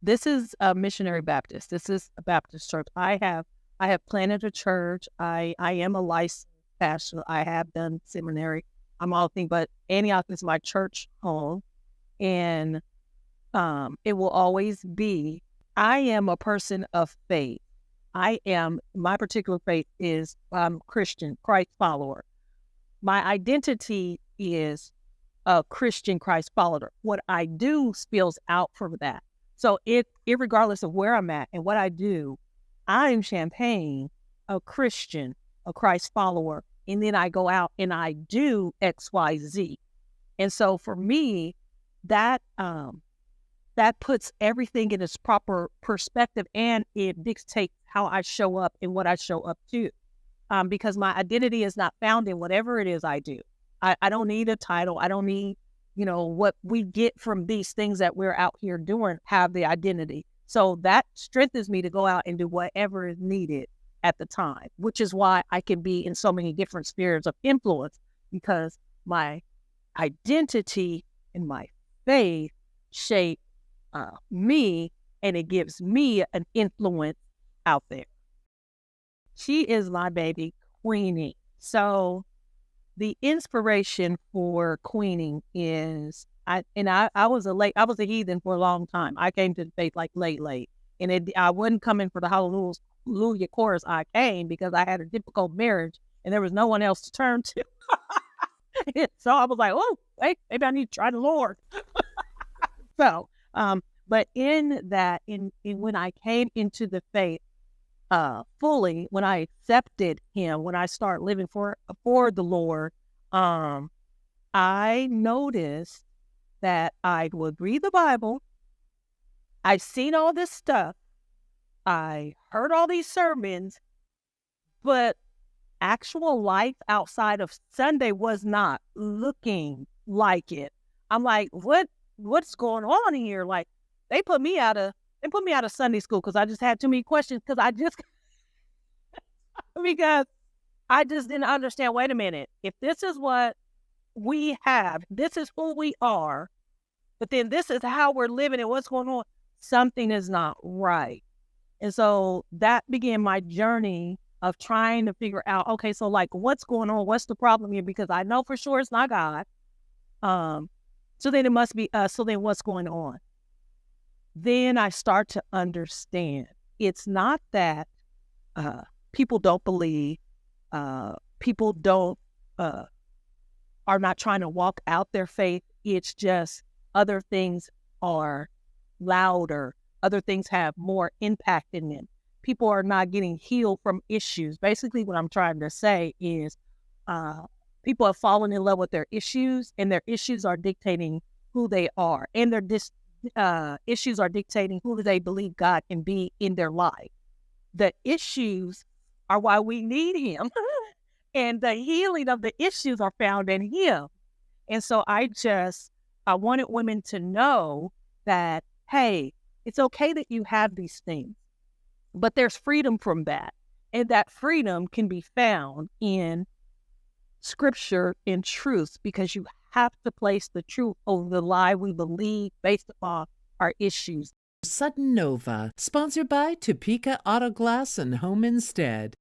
this is a missionary Baptist. This is a Baptist church. I have planted a church. I am a licensed pastor. I have done seminary. I'm all things, but Antioch is my church home, and it will always be. I am a person of faith. My particular faith is Christian, Christ follower. My identity is a Christian Christ follower. What I do spills out from that. So regardless of where I'm at and what I do, I'm Shampayne, a Christian, a Christ follower, and then I go out and I do X, Y, Z. And so for me, that that puts everything in its proper perspective, and it dictates how I show up and what I show up to. Because my identity is not found in whatever it is I do. I don't need a title. I don't need, what we get from these things that we're out here doing, have the identity. So that strengthens me to go out and do whatever is needed at the time, which is why I can be in so many different spheres of influence, because my identity and my faith shape me, and it gives me an influence out there. She is my baby, Queenie. So the inspiration for Queening is I was a heathen for a long time. I came to the faith like late, and I wasn't coming for the hallelujah chorus. I came because I had a difficult marriage and there was no one else to turn to. So I was like, oh, hey, maybe I need to try the Lord. So, but in that, in when I came into the faith fully, when I accepted Him, when I started living for the Lord, I noticed that I would read the Bible. I've seen all this stuff. I heard all these sermons, but actual life outside of Sunday was not looking like it. I'm like, what's going on here? Like, they put me out of Sunday school because I just had too many questions, because I just didn't understand. Wait a minute, if this is what we have, this is who we are, but then this is how we're living and what's going on, something is not right. And so that began my journey of trying to figure out, okay, so like, what's going on? What's the problem here? Because I know for sure it's not God. So then it must be us. So then what's going on? Then I start to understand it's not that people don't believe, people don't are not trying to walk out their faith. It's just other things are louder. Other things have more impact in them. People are not getting healed from issues. Basically, what I'm trying to say is people have fallen in love with their issues, and their issues are dictating who they are. And their issues are dictating who they believe God can be in their life. The issues are why we need Him. And the healing of the issues are found in Him. And so I wanted women to know that, hey, it's okay that you have these things, but there's freedom from that. And that freedom can be found in Scripture, in truth, because you have to place the truth over the lie we believe based upon our issues. Sudden Nova, sponsored by Topeka Auto Glass and Home Instead.